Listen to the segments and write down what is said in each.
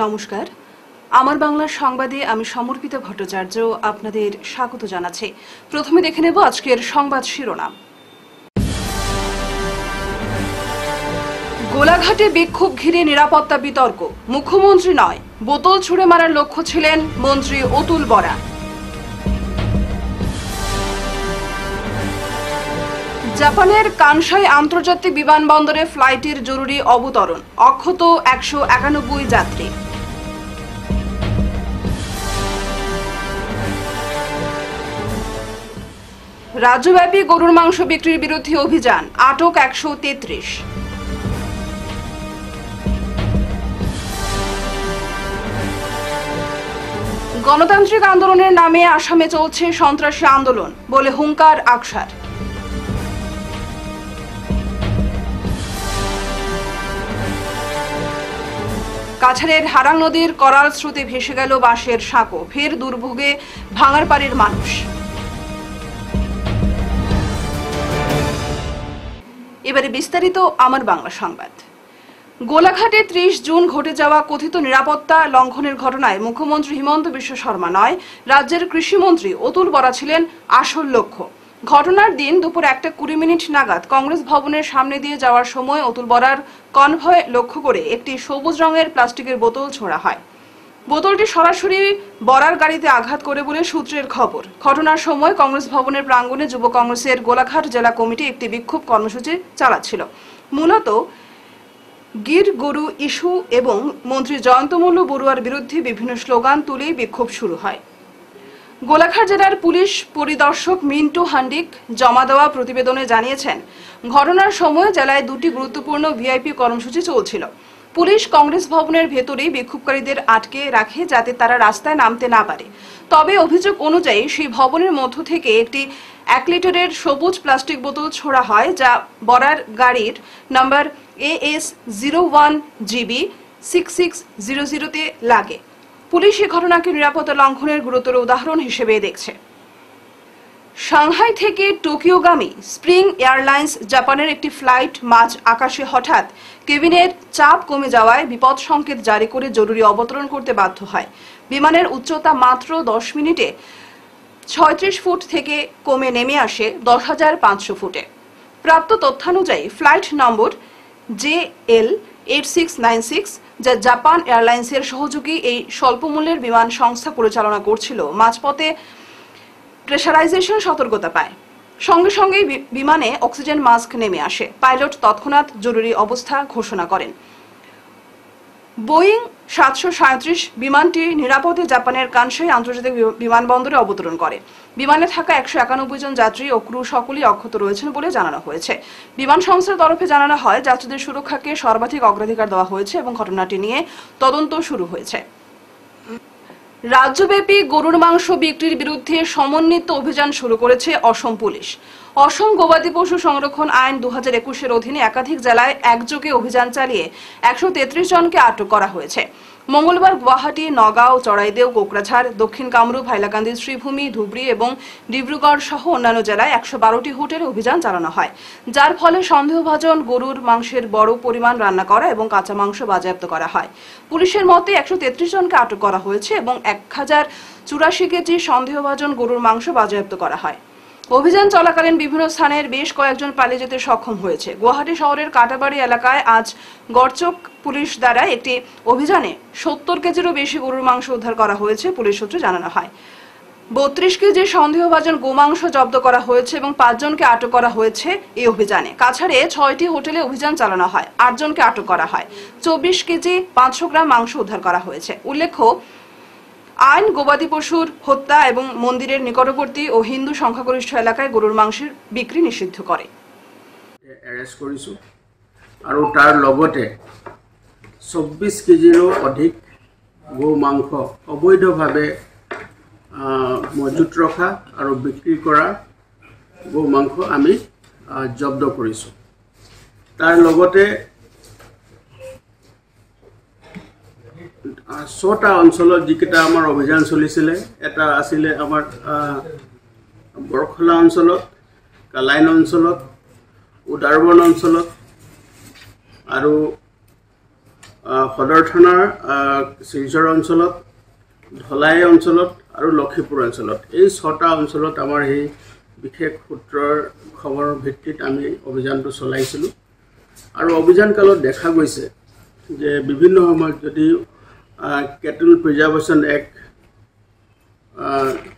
নমস্কার, আমার বাংলা সংবাদে আমি সমর্পিত ভট্টাচার্য আপনাদের স্বাগত জানাচ্ছি। প্রথমে দেখে নেব আজকের সংবাদ শিরোনাম। গোলাঘাটে বিক্ষোভ ঘিরে নিরাপত্তা বিতর্ক, মুখ্যমন্ত্রী নয় বোতল ছুড়ে মারার লক্ষ্য ছিলেন মন্ত্রী অতুল বরা। জাপানের কানসাই আন্তর্জাতিক বিমানবন্দরে ফ্লাইটের জরুরি অবতরণ, অক্ষত 191 যাত্রী। রাজ্যব্যাপী গরুর মাংস বিক্রির বিরুদ্ধে অভিযান, আটক 133। গণতান্ত্রিক আন্দোলনের নামে আসামে চলছে সন্ত্রাসী আন্দোলন বলে হুঙ্কার আকসার। কাছাড়ের হারাং নদীর করাল স্রোতে ভেসে গেল বাঁশের সাঁকো, ফের দুর্ভোগে ভাঙারপাড়ের মানুষ। এবারে বিস্তারিত আমার বাংলা সংবাদ। গোলাঘাটে 30 জুন ঘটে যাওয়া কথিত নিরাপত্তা লঙ্ঘনের ঘটনায় মুখ্যমন্ত্রী হিমন্ত বিশ্ব শর্মা নয়, রাজ্যের কৃষিমন্ত্রী অতুল বরা ছিলেন আসল লক্ষ্য। ঘটনার দিন দুপুর 1:20 নাগাদ কংগ্রেস ভবনের সামনে দিয়ে যাওয়ার সময় অতুল বরার কনভয় লক্ষ্য করে একটি সবুজ রঙের প্লাস্টিকের বোতল ছোড়া হয়। বোতলটি সরাসরি বরার গাড়িতে আঘাত করে বলে সূত্রের খবর। ঘটনার সময় কংগ্রেস ভবনের প্রাঙ্গণে যুব কংগ্রেসের গোলাঘাট জেলা কমিটি একটি বিক্ষোভ কর্মসূচি চালাচ্ছিল। মূলত গির গরু ইস্যু এবং মন্ত্রী জয়ন্তমল্লু বড়ুয়ার বিরুদ্ধে বিভিন্ন স্লোগান তুলেই বিক্ষোভ শুরু হয়। গোলাঘাট জেলার পুলিশ পরিদর্শক মিন্টু হান্ডিক জমা দেওয়া প্রতিবেদনে জানিয়েছেন, ঘটনার সময় জেলায় দুটি গুরুত্বপূর্ণ ভিআইপি কর্মসূচি চলছিল। পুলিশ কংগ্রেস ভবনের ভেতরেই বিক্ষোভকারীদের আটকে রাখে যাতে তারা রাস্তায় নামতে না পারে। তবে অভিযোগ অনুযায়ী সেই ভবনের মধ্য থেকে একটি 1 লিটারের সবুজ প্লাস্টিক বোতল ছোড়া হয়, যা বরার গাড়ির নম্বর AS01GB 6600-তে লাগে। পুলিশ এই ঘটনাকে নিরাপত্তা লঙ্ঘনের গুরুতর উদাহরণ হিসেবে দেখছে। সাংহাই থেকে টোকিওগামী স্প্রিং এয়ারলাইন্স জাপানের একটি ফ্লাইট মাঝ আকাশে হঠাৎ কেবিনের চাপ কমে যাওয়ায় বিপদ সংকেত জারি করে জরুরি অবতরণ করতে বাধ্য হয়। বিমানের উচ্চতা মাত্র 10 মিনিটে 36 ফুট থেকে কমে নেমে আসে 10,500 ফুটে। প্রাপ্ত তথ্যানুযায়ী ফ্লাইট নম্বর JL8696, যা জাপান এয়ারলাইন্সের সহযোগী এই স্বল্পমূল্যের বিমান সংস্থা পরিচালনা করছিল, মাঝপথে প্রেসারাইজেশন সতর্কতা পায়। সঙ্গে সঙ্গেই বিমানে অক্সিজেন মাস্ক নেমে আসে। পাইলট তৎক্ষণাৎ জরুরি অবস্থা ঘোষণা করেন। বোয়িং 737 বিমানটি নিরাপদে জাপানের কানসাই আন্তর্জাতিক বিমানবন্দরে অবতরণ করে। বিমানে থাকা 191 জন যাত্রী ও ক্রু সকলেই অক্ষত রয়েছেন বলে জানানো হয়েছে। বিমান সংস্থার তরফে জানানো হয়, যাত্রীদের সুরক্ষাকে সর্বাধিক অগ্রাধিকার দেওয়া হয়েছে এবং ঘটনাটি নিয়ে তদন্ত শুরু হয়েছে। রাজ্যব্যাপী গরুর মাংস বিক্রির বিরুদ্ধে সমন্বিত অভিযান শুরু করেছে অসম পুলিশ। অসম গবাদি পশু সংরক্ষণ আইন 2021-এর অধীনে একাধিক জেলায় একযোগে অভিযান চালিয়ে 133 জনকে আটক করা হয়েছে। মঙ্গলবার গুয়াহাটি, নগাঁও, চড়াইদেও, কোকরাঝাড়, দক্ষিণ কামরূপ, হাইলাকান্দি, শ্রীভূমি, ধুবড়ী এবং ডিব্রুগড় সহ অন্যান্য জেলায় 112টি হোটেলে অভিযান চালানো হয়, যার ফলে সন্দেহভাজন গরুর মাংসের বড় পরিমাণ রান্না করা এবং কাঁচা মাংস বাজেয়াপ্ত করা হয়। পুলিশের মতে 133 জনকে আটক করা হয়েছে এবং 1084 কেজি সন্দেহভাজন গরুর মাংস বাজেয়াপ্ত করা হয়। অভিযান চলাকালীন বিভিন্ন স্থানের বেশ কয়েকজন পালিয়ে যেতে সক্ষম হয়েছে। গুয়াহাটি শহরের কাটাবাড়ি এলাকায় আজ গড়চক পুলিশ দ্বারা একটি অভিযানে 70 কেজিরও বেশি গরুর মাংস উদ্ধার করা হয়েছে, পুলিশ সূত্রে জানানো হয়। 32 কেজি সন্দেহভাজন গোমাংস জব্দ করা হয়েছে এবং 5 জনকে আটক করা হয়েছে এই অভিযানে। কাছাড়ে 6টি হোটেলে অভিযান চালানো হয়, 8 জনকে আটক করা হয়। 24 কেজি 500 গ্রাম মাংস উদ্ধার করা হয়েছে। উল্লেখ্য, আইন গবাদি পশুর হত্যা এবং মন্দিরের নিকটবর্তী ও হিন্দু সংখ্যাগরিষ্ঠ এলাকায় গরুর মাংসের বিক্রি নিষিদ্ধ করে। এৰেষ্ট কৰিছোঁ আৰু তাৰ লগতে 24 কেজিৰো অধিক গো মাংস অবৈধভাৱে মজুত ৰখা আৰু বিক্ৰী কৰা গো মাংস আমি জব্দ কৰিছোঁ। তাৰ লগতে 6টা অঞ্চলত যিকেইটা আমাৰ অভিযান চলিছিলে, এটা আছিলে আমাৰ বৰখলা অঞ্চলত, কালাইন অঞ্চলত, উদাৰবন অঞ্চলত আৰু সদৰ থানাৰ শিলচৰ অঞ্চলত, ধলাই অঞ্চলত আৰু লক্ষীপুৰ অঞ্চলত, এই 6টা অঞ্চলত আমাৰ এই বিশেষ সূত্ৰৰ খবৰৰ ভিত্তিত আমি অভিযানটো চলাইছিলোঁ। আৰু অভিযান কালত দেখা গৈছে যে বিভিন্ন সময়ত যদি কেটল প্ৰিজাৰ্ভেশ্যন এক্ট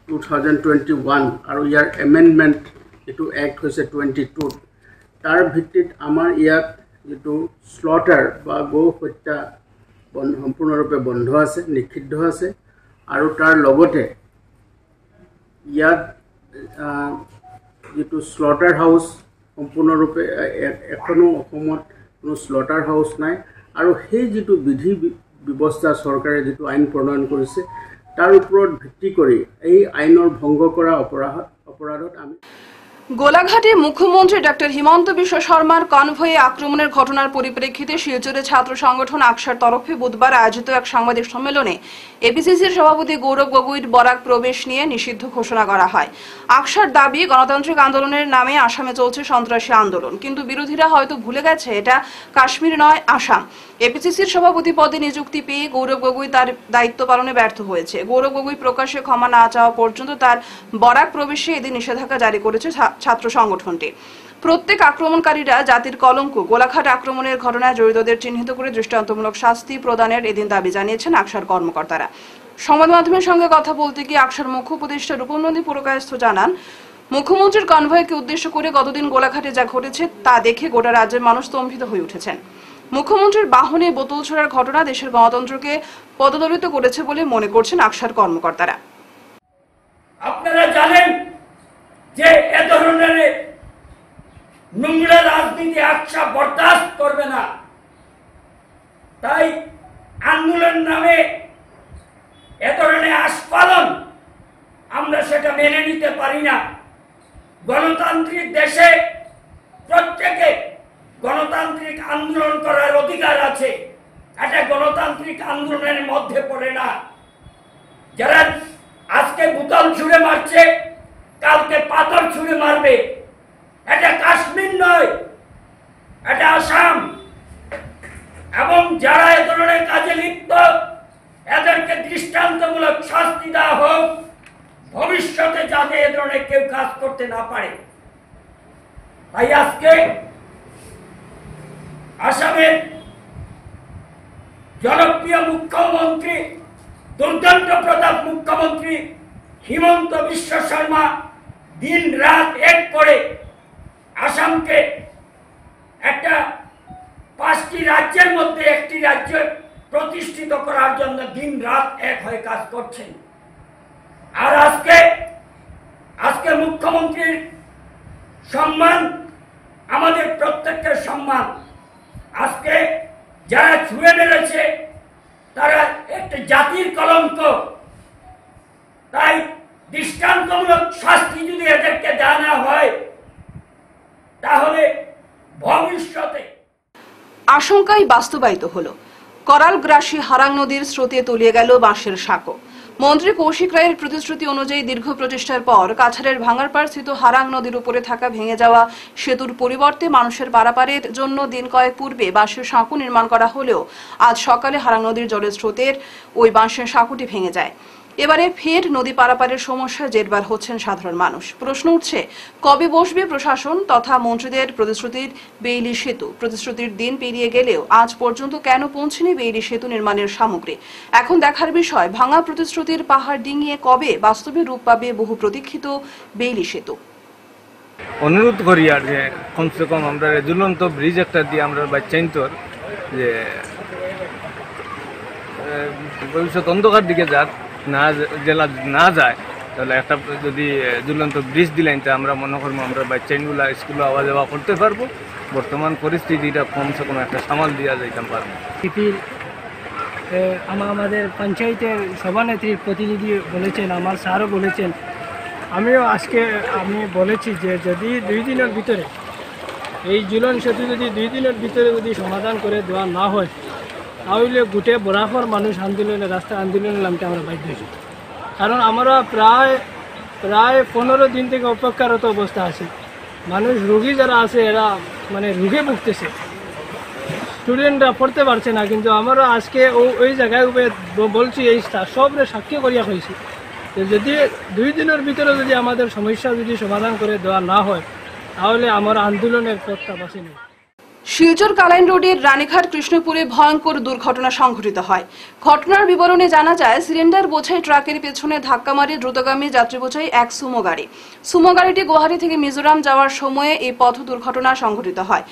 2021 আৰু ইয়াৰ এমেণ্ডমেণ্ট এইটো এক্ট হৈছে 22, তাৰ ভিত্তিত আমাৰ ইয়াত যিটো স্লটাৰ বা গো হত্যা সম্পূৰ্ণৰূপে বন্ধ আছে, নিষিদ্ধ আছে। আৰু তাৰ লগতে ইয়াত যিটো স্লটাৰ হাউচ সম্পূৰ্ণৰূপে এখনো অসমত কোনো স্লটাৰ হাউচ নাই। আৰু সেই যিটো বিধি ব্যৱস্থা চৰকাৰে যিটো আইন প্ৰণয়ন কৰিছে তাৰ ওপৰত ভিত্তি কৰি এই আইনৰ ভংগ কৰা অপৰাধত আমি গোলাঘাটে মুখ্যমন্ত্রী ডক্টর হিমন্ত বিশ্ব শর্মার কনভয়ে আক্রমণের ঘটনার পরিপ্রেক্ষিতে শিলচরে ছাত্র সংগঠন আকসার তরফে বুধবার আয়োজিত এক সাংবাদিক সম্মেলনে এপিসিসির সভাপতি গৌরব গগৈর বরাক প্রবেশ নিয়ে নিষিদ্ধ ঘোষণা করা হয়। আকসার দাবি, গণতান্ত্রিক আন্দোলনের নামে আসামে চলছে সন্ত্রাসী আন্দোলন, কিন্তু বিরোধীরা হয়তো ভুলে গেছে এটা কাশ্মীর নয়, আসাম। এপিসিসির সভাপতি পদে নিযুক্তি পেয়ে গৌরব গগৈ তার দায়িত্ব পালনে ব্যর্থ হয়েছে। গৌরব গগৈ প্রকাশ্যে ক্ষমা না চাওয়া পর্যন্ত তার বরাক প্রবেশে এদিন নিষেধাজ্ঞা জারি করেছে ছাত্র সংগঠনটি। প্রত্যেক আক্রমণকারীরা জাতির কলঙ্ক। গোলাঘাট আক্রমণের ঘটনায় জড়িতদের চিহ্নিত করে দৃষ্টান্তমূলক শাস্তি প্রদানের এদিন দাবি জানিয়েছেন আকসার কর্মকর্তারা। সংবাদ মাধ্যমের সঙ্গে কথা বলতে গিয়ে আকসার মুখ্য উপদেষ্টা রূপম নন্দী পুরকায়স্থ জানান, মুখ্যমন্ত্রীর কনভয়কে উদ্দেশ্য করে গতদিন গোলাঘাটে যা ঘটেছে তা দেখে গোটা রাজ্যের মানুষ স্তম্ভিত হয়ে উঠেছেন। মুখ্যমন্ত্রীর বাহনে বোতল ছোড়ার ঘটনা দেশের গণতন্ত্রকে পদদলিত করেছে বলে মনে করছেন আকসার কর্মকর্তারা। আপনারা জানেন যে এ ধরনের নোংরা রাজনীতি আকসা বরদাস্ত করবে না, তাই আন্দোলন নামে এ ধরনের আস্ফালন আমরা সেটা মেনে নিতে পারি না। গণতান্ত্রিক দেশে প্রত্যেকে গণতান্ত্রিক আন্দোলন করার অধিকার আছে, এটা গণতান্ত্রিক আন্দোলনের মধ্যে পড়ে না। যারা আজকে বোতল ছুঁড়ে মারছে, কালকে পাথর ছুঁড়ে মারবে, এটা কাশ্মীর নয়, এটা আসাম। এবং যারা এ ধরনের কাজে লিপ্ত এদেরকে দৃষ্টান্তমূলক শাস্তি দেওয়া হোক, ভবিষ্যতে যাতে এ ধরনের কেউ কাজ করতে না পারে। তাই আজকে আসামের জনপ্রিয় মুখ্যমন্ত্রী, দুর্দান্ত প্রতাপ মুখ্যমন্ত্রী হিমন্ত বিশ্ব শর্মা দিন রাত এক করে আসামকে একটা 5টি রাজ্যের মধ্যে একটি রাজ্য প্রতিষ্ঠিত করার জন্য দিন রাত এক হয়ে কাজ করছেন। আর আজকে মুখ্যমন্ত্রীর সম্মান আমাদের প্রত্যেকের সম্মান। আজকে যারা ছুঁড়ে মেরেছে তারা একটা জাতির কলঙ্ক, তাই দৃষ্টান্তমূলক শাস্তি যদি এদেরকে দেওয়া না হয় তাহলে ভবিষ্যতে আশঙ্কাই বাস্তবায়িত হলো। করালগ্রাসী হারাং নদীর স্রোতে তলিয়ে গেল বাঁশের সাঁকো। মন্ত্রী কৌশিক রায়ের প্রতিশ্রুতি অনুযায়ী দীর্ঘ প্রচেষ্টার পর কাছাড়ের ভাঙারপাড় স্থিত হারাং নদীর উপরে থাকা ভেঙে যাওয়া সেতুর পরিবর্তে মানুষের পারাপারের জন্য দিন কয়েক পূর্বে বাঁশের সাঁকো নির্মাণ করা হলেও আজ সকালে হারাং নদীর জলের স্রোতের ওই বাঁশের সাঁকোটি ভেঙে যায়। এবারে ফের নদী পারাপারের সমস্যায় জেরবার হচ্ছেন সাধারণ মানুষ। প্রশ্ন উঠছে, কবে বসবে প্রশাসন তথা মন্ত্রীদের প্রতিশ্রুতির বেইলি সেতু? প্রতিশ্রুতির দিন পেরিয়ে গেলেও আজ পর্যন্ত কেন পৌঁছেনি বেইলি সেতু নির্মাণের সামগ্রী? এখন দেখার বিষয়, ভাঙা প্রতিশ্রুতির পাহাড় ডিঙিয়ে কবে বাস্তবে রূপ পাবে বহু প্রতীক্ষিত বেইলি সেতু। অনুরোধ করি আর যে কমসে কম আমরা ঝুলন্ত ব্রিজ একটা দিয়ে আমরা বাচ্চাইন্তর যে ভবিষ্যৎ অন্ধকার দিকে জেলা না যায়, তাহলে একটা যদি ঝুলন্ত ব্রিজ দিলেন তা আমরা মনে করবো আমরা বাচ্চাইনগুলা স্কুলে আওয়া যাওয়া করতে পারবো। বর্তমান পরিস্থিতিটা কমসে কম একটা সামাল দিয়া যাইতে পারবো। আমাদের পঞ্চায়েতের সভানেত্রীর প্রতিনিধি বলেছেন, আমার স্যারও বলেছেন, আমিও আমি বলেছি যে যদি 2 দিনের ভিতরে এই ঝুলন সেতু যদি 2 দিনের ভিতরে যদি সমাধান করে দেওয়া না হয় তাহলে গোটে বরাবর মানুষ রাস্তা আন্দোলনে নামতে আমরা বাধ্য হয়েছি। কারণ আমরা প্রায় 15 দিন থেকে অপেক্ষারত অবস্থা আছে। মানুষ রোগী যারা আছে এরা মানে রোগে ভুগতেছে। স্টুডেন্টরা পড়তে পারছে না, কিন্তু আমরা আজকে ওই জায়গায় বলছি এই সবরে সাক্ষী করিয়া হয়েছি যদি 2 দিনের ভিতরে যদি আমাদের সমস্যা যদি সমাধান করে দেওয়া না হয় তাহলে আমার আন্দোলনের পথটা বাঁচে নেই। শিলচর কালাইন রোডের রানীঘাট কৃষ্ণপুরে ভয়ঙ্কর দুর্ঘটনা সংঘটিত হয়। ঘটনার বিবরণে জানা যায়, সিলিন্ডার বোঝাই ট্রাকের পেছনে ধাক্কা মারে দ্রুতগামী যাত্রী বোঝাই এক সুমো গাড়ি। সুমো গাড়িটি গুয়াহাটি থেকে মিজোরাম যাওয়ার সময়ে এই পথ দুর্ঘটনা সংঘটিত হয়।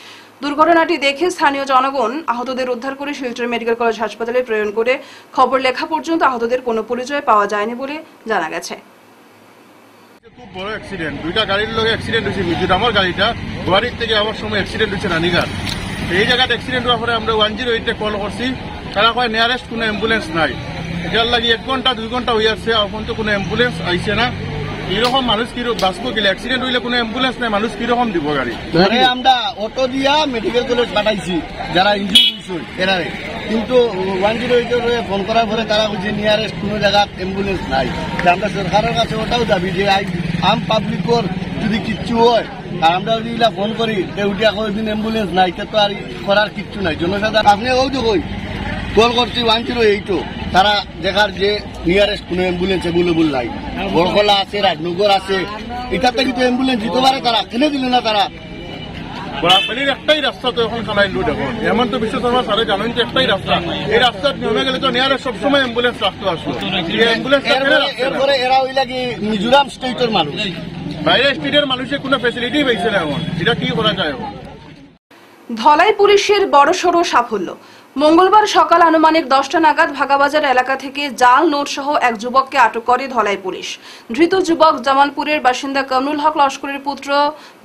দুর্ঘটনাটি দেখে স্থানীয় জনগণ আহতদের উদ্ধার করে শিলচর মেডিকেল কলেজ হাসপাতালে প্রেরণ করে খবর লেখা পর্যন্ত আহতদের কোনো পরিচয় পাওয়া যায়নি বলে জানা গেছে। খুব বড় অ্যাক্সিডেন্ট, 2টা গাড়ির লগে অ্যাক্সিডেন্ট হয়েছে। মিজোরামের গাড়িটা গুয়াহাটির থেকে আবার সময় অ্যাক্সিডেন্ট হয়েছে রানীঘাট। এই জায়গাতে অ্যাক্সিডেন্ট হওয়ার পরে আমরা 108 কল করছি, তারা কয় নিয়ারেস্ট কোনো অ্যাম্বুলেন্স নাই। এটার লাগে 1 ঘন্টা 2 ঘন্টা হয়ে আসছে, এখন তো কোনো অ্যাম্বুলেন্স আইছে না। এরকম মানুষ কি বাঁচবো গেলে অ্যাক্সিডেন্ট হইলে কোনো অ্যাম্বুলেন্স নাই, মানুষ কিরকম দিব গাড়ি? আমরা অটো দিয়া মেডিকেল কলেজ পাঠাইছি যারা ইনজুর হয়েছে এরারে, কিন্তু 108 ফোন করার পরে তারা বলছে নিয়ারেস্ট কোনো জায়গা অ্যাম্বুলেন্স নাই। আমরা সরকারের কাছে ওটাও দাবি যে আম পাবলিকর যদি কিচ্ছু হয় আর আমরা যদি ফোন করি উঠিয়া কোনোদিন অ্যাম্বুলেন্স নাই, তো আর করার কিচ্ছু নাই। জনসাধারণ আপনি ওই তো কই কল করছি 108, তারা দেখার যে নিয়ারেস্ট কোনো অ্যাম্বুলেন্স অ্যাভেলেবল নাই। বড়খলা আছে, রাজনগর আছে, এটাতে কিন্তু অ্যাম্বুলেন্স দিতে পারে, তারা কেন দিল না? তারা বড়াপালির একটাই রাস্তা তো এখন কালাইন রোড। এখন হেমন্ত বিশ্ব শর্মা স্যারে জানেন যে একটাই রাস্তা, এই রাস্তার নিয়মে গেলে তো নিয়ারেস্ট সবসময় অ্যাম্বুলেন্স রাখতে আসলো। এরপরে এরা ওই লাগি মিজোরাম স্টেটের মানুষ, বাইরে স্টেটের মানুষের কোনো ফ্যাসিলিটি পেয়েছে না। এখন এটা কি করা যায়? এখন ধলাই পুলিশের বড়সড় সাফল্য। মঙ্গলবার সকাল আনুমানিক 10টা নাগাদ ভাগাবাজার এলাকা থেকে জাল নোট সহ এক যুবককে আটক করে ধলাই পুলিশ। ধৃত যুবক জামালপুরের বাসিন্দা কামরুল হক লস্করের পুত্র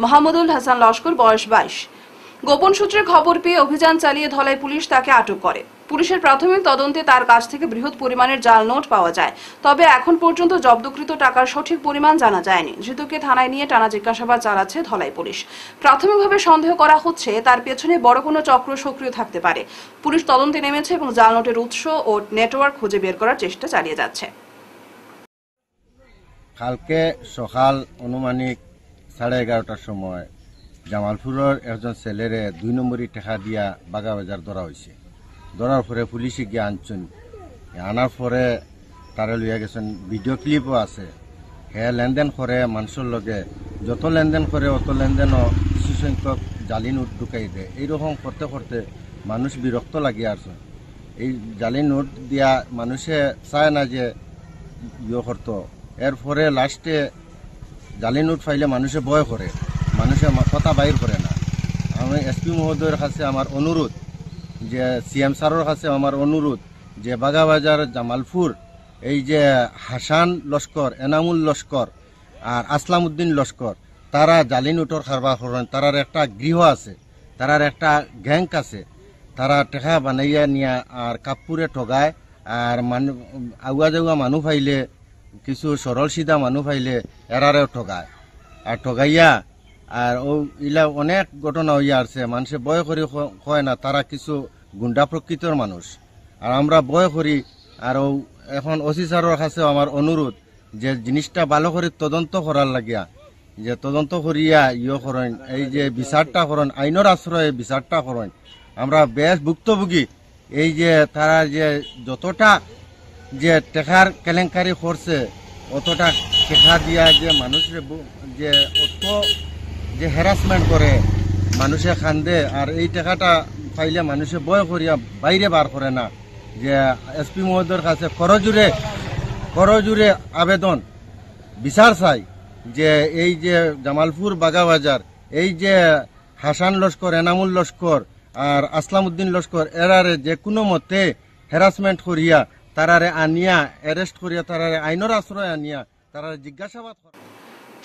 মাহমুদুল হাসান লস্কর, বয়স 22। গোপন সূত্রে খবর পেয়ে অভিযান চালিয়ে ধলাই পুলিশ তাকে আটক করে। পুলিশের প্রাথমিক তদন্তে তার কাছ থেকে বৃহৎ পরিমাণের জাল নোট পাওয়া যায়, তবে এখন পর্যন্ত জব্দকৃত টাকার সঠিক পরিমাণ জানা যায়নি। ধৃতকে থানায় নিয়ে টানা জিজ্ঞাসাবাদ চালাচ্ছে ধলাই পুলিশ। প্রাথমিকভাবে সন্দেহ করা হচ্ছে তার পেছনে বড় কোনো চক্র সক্রিয় থাকতে পারে। পুলিশ তদন্তে নেমেছে এবং জাল নোটের উৎস ও নেটওয়ার্ক খুঁজে বের করার চেষ্টা চালিয়ে যাচ্ছে। কালকে সকাল আনুমানিক 11:30টার সময় জামালপুরের একজন ছেলেরে 2 নম্বরই টাকা দিয়া বাগাবাজার ধরা হয়েছে। ধরার পরে পুলিশে গিয়ে আনছেন, আনার পরে তারা লইয়া গেছেন। ভিডিও ক্লিপও আছে। হ্যাঁ লেনদেন করে মানুষের লগে, যত লেনদেন করে অত লেনদেনও কিছু সংখ্যক জালি নোট ঢুকাই দেয়। এইরকম করতে করতে মানুষ বিরক্ত লাগিয়ে আসছে। এই জালি নোট দিয়া মানুষে চায় না যে ইয়ে করতো। এরপরে লাস্টে জালি নোট পাইলে মানুষে ভয় করে, মানুষে কথা বাইর করে না। আমি এসপি মহোদয়ের কাছে আমার অনুরোধ, যে সিএম স্যারের কাছে আমার অনুরোধ, যে বাগাবাজার জামালপুর এই যে হাসান লস্কর, এনামুল লস্কর আর আসলাম উদ্দিন লস্কর, তারা জালি নোটর কারবার করেন। তারার একটা গৃহ আছে, তারার একটা গ্যাং আছে। তারা টাকা বানাইয়া নিয়া আর কাপড়ে ঠগায়। আর আগুয়া জাগুয়া মানুষ পাইলে, কিছু সরল সিধা মানুষ পাইলে এরারেও ঠগায়। আর ঠগাইয়া আর ও ইলা অনেক ঘটনা হইয়া আসছে। মানুষে ভয় করি হয় না, তারা কিছু গুন্ডা প্রকৃতির মানুষ। আর আমরা ভয় করি। আর এখন ওসি স্যারের কাছে আমার অনুরোধ, যে জিনিসটা ভালো করে তদন্ত করার লাগিয়া, যে তদন্ত করিয়া ইয়ে করেন, এই যে বিচারটা করেন, আইনের আশ্রয়ে বিচারটা করেন। আমরা বেশ ভুক্তভোগী। এই যে তারা যে যতটা যে টেকার কেলেঙ্কারি করছে, অতটা টেকা দিয়া যে মানুষের যে অত যে হ্যারাসমেন্ট করে, মানুষে খান্দে। আর এই টাকাটা পাইলে মানুষে ভয় করিয়া বাইরে বার করে না। যে এসপি মহোদয়ের কাছে করজুড়ে আবেদন, বিচার চাই, যে এই যে জামালপুর বাগাবাজার এই যে হাসান লস্কর, এনামুল লস্কর আর আসলাম উদ্দিন লস্কর, এরারে যে কোনো মতে হ্যারাসমেন্ট করিয়া তারারে আনিয়া অ্যারেস্ট করিয়া তারারে আইনের আশ্রয় আনিয়া তারারে জিজ্ঞাসাবাদ করা।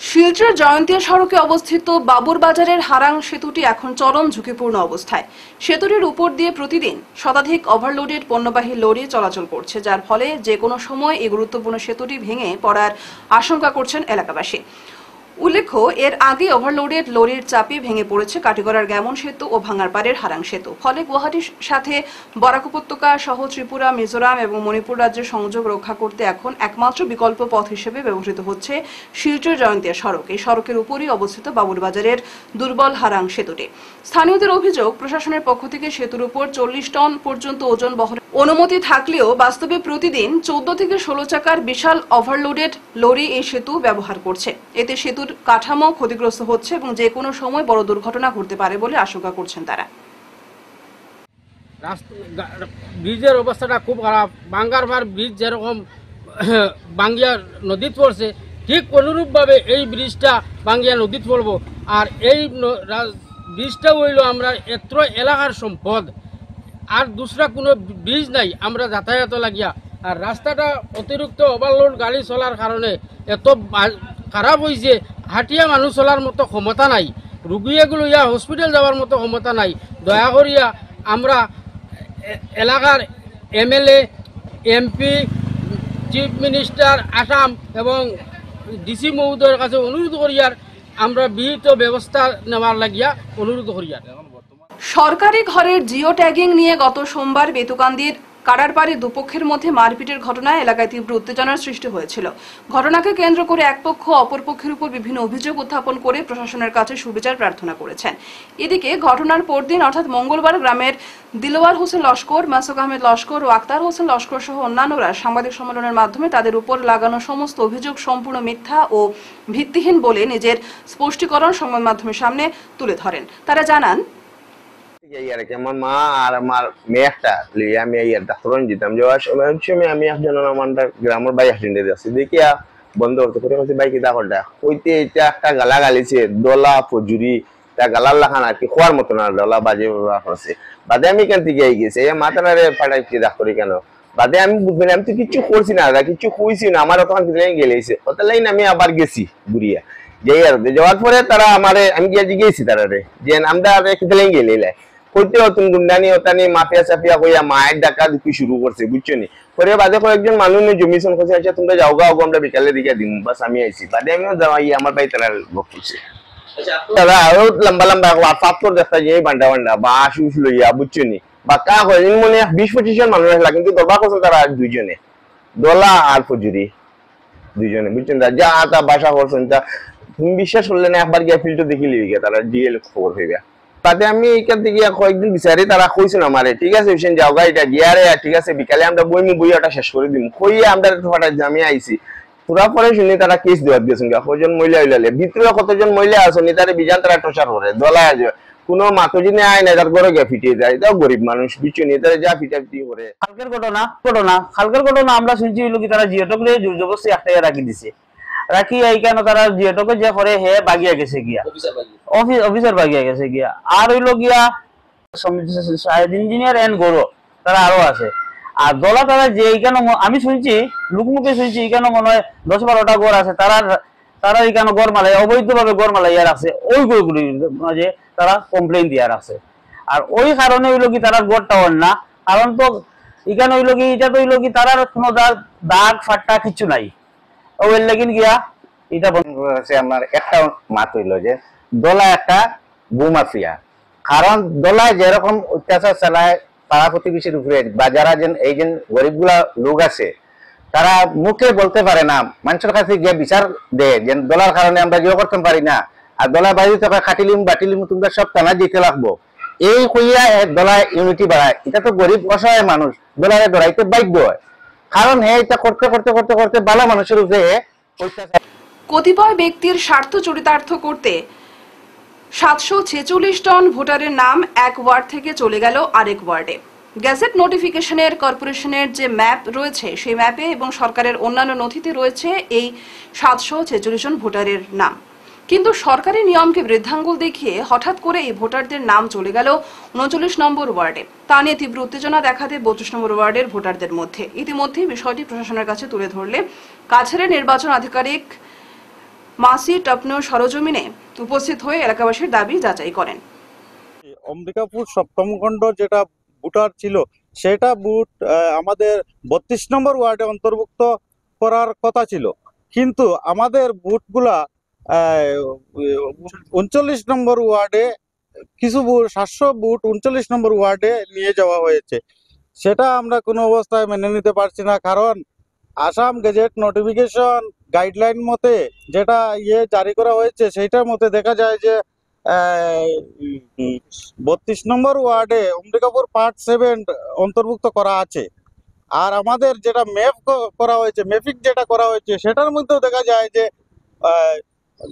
শিলচর জয়ন্তিয়া সড়কে অবস্থিত বাবুর বাজারের হারাং সেতুটি এখন চরম ঝুঁকিপূর্ণ অবস্থায়। সেতুটির উপর দিয়ে প্রতিদিন শতাধিক ওভারলোডেড পণ্যবাহী লরি চলাচল করছে, যার ফলে যে কোনো সময় এই গুরুত্বপূর্ণ সেতুটি ভেঙে পড়ার আশঙ্কা করছেন এলাকাবাসী। উল্লেখ্য, এর আগে ওভারলোডেড লরির চাপে ভেঙে পড়েছে কাটিগড়ার গ্যামন সেতু ও ভাঙ্গারপাড়ের হারাং সেতু। ফলে গুয়াহাটির সাথে বরাক উপত্যকা সহ ত্রিপুরা, মিজোরাম এবং মণিপুর রাজ্যের সংযোগ রক্ষা করতে এখন একমাত্র বিকল্প পথ হিসেবে ব্যবহৃত হচ্ছে শিলচর জয়ন্তিয়া সড়ক। এই সড়কের উপরই অবস্থিত বাবুরবাজারের দুর্বল হারাং সেতুটি। স্থানীয়দের অভিযোগ, প্রশাসনের পক্ষ থেকে সেতুর উপর 40 টন পর্যন্ত ওজন বহরের অনুমতি থাকলেও বাস্তবে প্রতিদিন 14 থেকে 16 চাকার বিশাল ওভারলোডেড লরি এই সেতু ব্যবহার করছে। এতে সেতুর কাঠামো ক্ষতিগ্রস্ত হচ্ছে এবং যে কোনো সময় বড় দুর্ঘটনা ঘটতে পারে বলে আশঙ্কা করছেন তারা। ব্রিজের অবস্থাটা খুব খারাপ। বাঙ্গারপাড় ব্রিজ যেরকম বাঙ্গিয়া নদীত পড়ছে, ঠিক অনুরূপভাবে এই ব্রিজটা বাঙ্গিয়া নদীত পড়ব। আর এই ব্রিজটা হইল আমরা এত এলাকার সম্পদ, আর দুসরা কোনো ব্রিজ নাই আমরা যাতায়াত লাগিয়া। আর রাস্তাটা অতিরিক্ত ওভারলোড গাড়ি চলার কারণে এত খারাপ হয়েছে, হাঁটিয়া মানুষ চলার মতো ক্ষমতা নাই, রুগীগুলো ইয়া হসপিটাল যাওয়ার মতো ক্ষমতা নাই। দয়া করিয়া আমরা এলাকার MLA, MP, chief minister Assam এবং DC মহোদয়ের কাছে অনুরোধ করিয়ার আমরা বিহিত ব্যবস্থা নেওয়ার লাগিয়া অনুরোধ করিয়ার। সরকারি ঘরের জিও ট্যাগিং নিয়ে গত সোমবার বেতুকান্দির কারারপাড়ে দুপক্ষের মধ্যে মারপিটের ঘটনায় এলাকায় তীব্র উত্তেজনার সৃষ্টি হয়েছিল। ঘটনাকে কেন্দ্র করে এক পক্ষ অপর পক্ষের উপর বিভিন্ন অভিযোগ উত্থাপন করে প্রশাসনের কাছে সুবিচার প্রার্থনা করেছেন। এদিকে ঘটনার পরদিন অর্থাৎ মঙ্গলবার গ্রামের দিলওয়ার হোসেন লস্কর, মাসুক আহমেদ লস্কর ও আক্তার হোসেন লস্কর সহ অন্যান্যরা সাংবাদিক সম্মেলনের মাধ্যমে তাদের উপর লাগানো সমস্ত অভিযোগ সম্পূর্ণ মিথ্যা ও ভিত্তিহীন বলে নিজের স্পষ্টীকরণ সংবাদ মাধ্যমের সামনে তুলে ধরেন। তারা জানান, আমার মা আর আমার মেয়েটা আমি ডাক্তার দিতাম যাওয়ার সময় আমি একজন আমার গ্রামের বাই হাসিন্ডে যাচ্ছি, দেখিয়া বন্ধ করতে করে বাইকে দাখলটা হইতে এটা একটা গালা গালিছে, দলা ফজুরি তা গালার লাখান আর কি খোয়ার মতো না, দলা বাজে করছে। বাদে আমি এখান থেকে গেছি মাথানারে ফাটাইছি ডাক্তারি কেন, বাদে আমি বুঝবেন আমি তো কিছু করছি না, কিছু হয়েছি না, আমার তখন গেলেছে ওত লাইন আমি আবার গেছি ঘুরিয়া যাই। আর যাওয়ার পরে তারা আমারে আমি গিয়ে জিজ্ঞেছি তারা যে আমরা খেতে গেলে হইতে নতুন গুন্ডানি ওতানি মাফিয়া সাফিয়া কইয়া মায়ের ডাকা দুটি শুরু করছে, বুঝছো নি। পরে বাদে কয়েকজন মানুষ জমিশন করছে, আচ্ছা তোমরা যাও গাও আমরা বিকালে দিকে দিন, বাস আমি আইছি। বাদে আমিও যাওয়াই আমার ভাই তারা বকছে তারা আরো লম্বা লম্বা পাথর দেখা যায় বান্ডা বান্ডা বা আশুস লইয়া, বুঝছো নি। বা কা হয় মনে 20-25 জন মানুষ আসলা, কিন্তু দরবার করছে তারা দুইজনে, দলা আর ফজুরি দুইজনে, বুঝছেন। যা তা বাসা করছেন তা তুমি বিশ্বাস করলে না, একবার গিয়ে ফিল্ড দেখিলি গিয়ে তারা ডিএল খবর হইবা। তাতে আমি এইখান থেকে কয়েকদিন বিচারি তারা কইছেন আমারে, ঠিক আছে হুসেন যাও গা এটা গিয়ারে, ঠিক আছে বিকালে আমরা বইটা শেষ করে দিম কইয়া আমরা ফাটাই আমি আইছি। তোরা পরে শুনি তারা কেস দেওয়ার দিয়েছেন, কজন মহিলা হইলালে ভিতরে কতজন মহিলা আসেনি তারা বিজান তারা টসার করে দলা কোনো মাতজিনে আয় না, তার ঘরে গিয়ে ফিটিয়ে যায়, তাও গরিব মানুষ বিচ্ছু নিয়ে তারা যা ফিটাফিটি করে। কালকের ঘটনা আমরা শুনছি হইল কি তারা জিওটক জোর জবরদস্তি একটা রাখি দিছে, রাখি এইখানে তারা জিওটকে যে করে হে বাগিয়া গেছে গিয়া অফিসার বাগিয়া গেছে গিয়া। আর হইল গিয়া ইঞ্জিনিয়ার এন্ড গৌর তারা আরো আছে। আর দলা তারা যে এইখানে আমি শুনছি লোকমুখে শুনছি এইখানে মনে হয় 10-12টা গড় আছে, তারা এইখানে গড় মালাই অবৈধভাবে গড় মালাইয়া রাখছে, ওই গড়গুলি মাঝে তারা কমপ্লেন দিয়া রাখছে। আর ওই কারণে হইল কি তারা গড়টা হন না, কারণ তো এখানে হইল কি এটা তো হইল কি তার কোনো দাগ ফাট্টা কিছু নাই, ওই লাগিন গিয়া এটা আমার একটা মাত হইল যে দলা একটা ভূমাফিয়া। কারণ দলায় যেরকম অত্যাচার চালায় পাড়া প্রতিবেশীর উপরে, বা যারা এই যে গরিব গুলা লোক আছে তারা মুখে বলতে পারে না, মানুষের কাছে গিয়ে বিচার দেয় যে দলার কারণে আমরা জিও করতে পারি না, আর দলা বাইরে থাকা খাটিলিম বাটিলিম তোমরা সব টানা দিতে লাগবো, এই কইয়া দলায় ইউনিটি বাড়ায়। এটা তো গরিব অসহায় মানুষ দলায় দৌড়াইতে বাধ্য হয়, কারণ এটা করতে করতে করতে করতে বালা মানুষের উপরে কতিপয় ব্যক্তির স্বার্থ চরিতার্থ করতে 746 টন ভোটারের নাম এক ওয়ার্ড থেকে চলে গেল আরেক ওয়ার্ডে। গ্যাজেট নোটিফিকেশনের কর্পোরেশনের যে ম্যাপ রয়েছে সেই ম্যাপে এবং সরকারের অন্যান্য নথিতে রয়েছে এই 746 জন ভোটারের নাম, কিন্তু সরকারি নিয়মকে বৃদ্ধাঙ্গুল দেখিয়ে হঠাৎ করে এই ভোটারদের নাম চলে গেল 39 নম্বর ওয়ার্ডে। তা নিয়ে তীব্র উত্তেজনা দেখা দেয় 32 নম্বর ওয়ার্ডের ভোটারদের মধ্যে। ইতিমধ্যে বিষয়টি প্রশাসনের কাছে তুলে ধরলে কাছাড়ের নির্বাচন আধিকারিক মাসি টপনো সরজমিনে উপস্থিত হয়ে এলাকাবাসীর দাবি যাচাই করেন। অম্বিকাপুর সপ্তম খণ্ড যেটা ভোটার ছিল সেটা বুথ আমাদের 32 নম্বর ওয়ার্ডে অন্তর্ভুক্ত করার কথা ছিল, কিন্তু আমাদের বুথগুলা 39 নম্বর ওয়ার্ডে কিছু 700 বুট 39 নম্বর ওয়ার্ডে নিয়ে যাওয়া হয়েছে। সেটা আমরা কোনো অবস্থায় মেনে নিতে পারছি না, কারণ আসাম গেজেট নোটিফিকেশন গাইডলাইন মতে যেটা জারি করা হয়েছে সেইটার মতে দেখা যায় যে 32 নম্বর ওয়ার্ডে অম্বিকাপুর পার্ট 7 অন্তর্ভুক্ত করা আছে। আর আমাদের যেটা করা হয়েছে, ম্যাপিং যেটা করা হয়েছে সেটার মধ্যেও দেখা যায় যে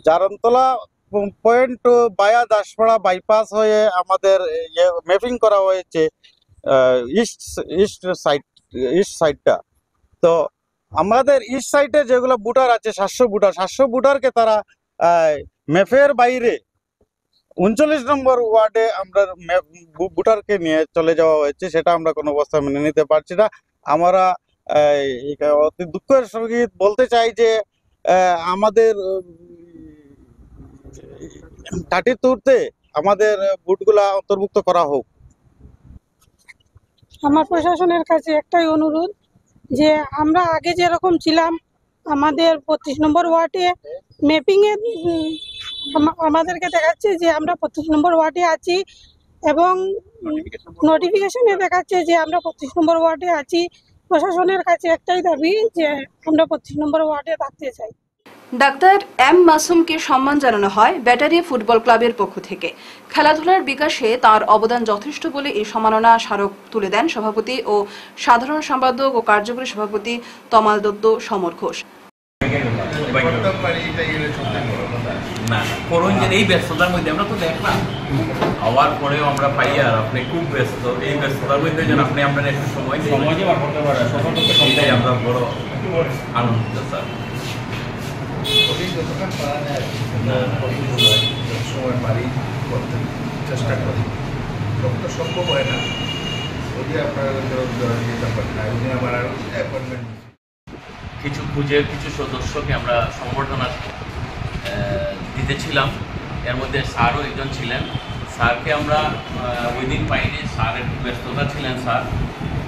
জারনতলা পয়েন্ট বায়া দাসপাড়া বাইপাস হয়ে আমাদের ম্যাপিং করা হয়েছে ইস্ট সাইডটা। তো আমাদের ইস্ট সাইডে যেগুলো বুটার আছে 700 বুটারকে তারা ম্যাপের বাইরে 39 নম্বর ওয়ার্ডে আমরা বুটারকে নিয়ে চলে যাওয়া হয়েছে। সেটা আমরা কোনো অবস্থা মেনে নিতে পারছি না। আমরা অতি দুঃখের সহিত বলতে চাই যে আমাদের 32তে আমাদের বুটগুলা অন্তর্ভুক্ত করা হোক। আমার প্রশাসনের কাছে একটাই অনুরোধ যে আমরা আগে যেরকম ছিলাম আমাদের 32 নম্বর ওয়ার্ডে ম্যাপিংয়ে আমাদেরকে দেখাচ্ছে যে আমরা 25 নম্বর ওয়ার্ডে আছি এবং নোটিফিকেশনে দেখাচ্ছে যে আমরা 25 নম্বর ওয়ার্ডে আছি। প্রশাসনের কাছে একটাই দাবি যে আমরা 25 নম্বর ওয়ার্ডে থাকতে চাই। ডাক্তার এম মাসুমকে সম্মান জানানো হয় ব্যাটারি ফুটবল ক্লাবের পক্ষ থেকে। খেলাধুলার বিকাশে তার অবদান যথেষ্ট বলে এই সম্মাননা স্মারক তুলে দেন সভাপতি ও সাধারণ সম্পাদক ও কার্যকরী সভাপতি তমাল দত্ত সমর ঘোষ। এই ব্যস্ততার মধ্যে আমরা তো দেখলাম হওয়ার পরেও আমরা পাই আর আপনি খুব ব্যস্ত, এই ব্যস্ততার মধ্যে যেন আপনি আপনার একটু সময় করতে পারেন, সেটাই আমরা বড় আনন্দিত স্যার। সময় পারি করতে চেষ্টা করি, সব তো সম্ভব হয় না। যদি আপনারা যেতে পারেন না, উনি আমার অ্যাপয়েন্টমেন্ট কিছু খুঁজে কিছু সদস্যকে আমরা সম্বর্ধনা দিতেছিলাম, এর মধ্যে স্যারও একজন ছিলেন। স্যারকে আমরা ওই দিন পাইনি, স্যার একটু ব্যস্ততা ছিলেন স্যার,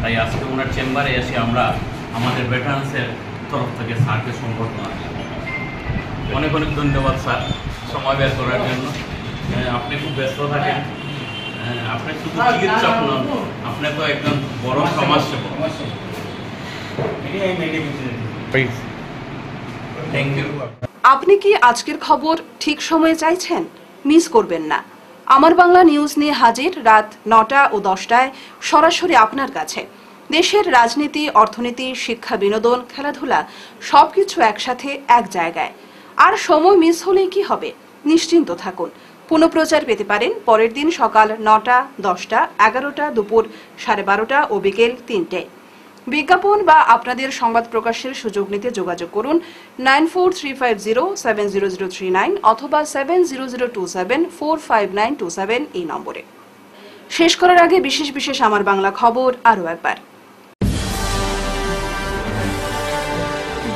তাই আজকে ওনার চেম্বারে এসে আমরা আমাদের ভেটারান্সের তরফ থেকে স্যারকে সম্বর্ধনা দিলাম। অনেক অনেক ধন্যবাদ স্যার সময় বের করার জন্য। আপনি খুব ব্যস্ত থাকেন, আপনি শুধু চিকিৎসক নন, আপনি তো একজন বড় সমাজসেবক। Thank you. আপনি কি আজকের খবর ঠিক সময়ে চাইছেন? মিস করবেন না। আমার বাংলা নিউজ নিয়ে হাজির রাত 9টা ও 10টায় সরাসরি আপনার কাছে। দেশের রাজনীতি, অর্থনীতি, শিক্ষা, বিনোদন, খেলাধুলা সবকিছু একসাথে এক জায়গায়। আর সময় মিস হলেই কি হবে? নিশ্চিন্ত থাকুন। পুনঃপ্রচার পেতে পারেন পরের দিন সকাল 9টা, 10টা, 11টা, দুপুর 12:30 ও বিকেল 3টে। বিজ্ঞাপন বা আপনাদের সংবাদ প্রকাশের সুযোগ নিতে যোগাযোগ করুন 9435070039 অথবা 7002745927 এই নম্বরে। শেষ করার আগে বিশেষ আমার বাংলা খবর আরও একবার।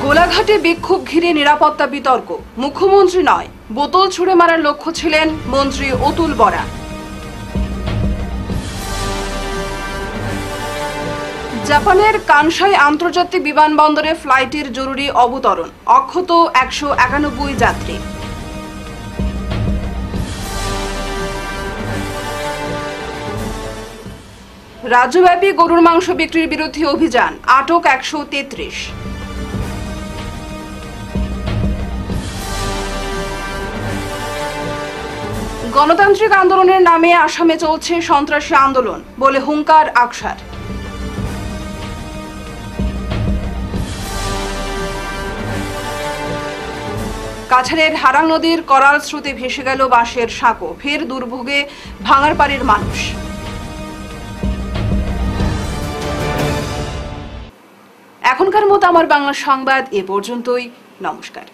গোলাঘাটে বিক্ষোভ ঘিরে নিরাপত্তা বিতর্ক। মুখ্যমন্ত্রী নয়, বোতল ছুড়ে মারার লক্ষ্য ছিলেন মন্ত্রী অতুল বরা। জাপানের কানসাই আন্তর্জাতিক বিমানবন্দরে ফ্লাইটের জরুরি অবতরণ, অক্ষত 191 যাত্রী। রাজ্যব্যাপী গরুর মাংস বিক্রির বিরুদ্ধে অভিযান, আটক 133। গণতান্ত্রিক আন্দোলনের নামে আসামে চলছে সন্ত্রাসী আন্দোলন বলে হুঙ্কার আকসার। কাছাড়ের হারাং নদীর করাল স্রোতে ভেসে গেল বাঁশের সাঁকো, ফের দুর্ভোগে ভাঙারপাড়ের মানুষ। এখনকার মতো আমার বাংলা সংবাদ এ পর্যন্তই। নমস্কার।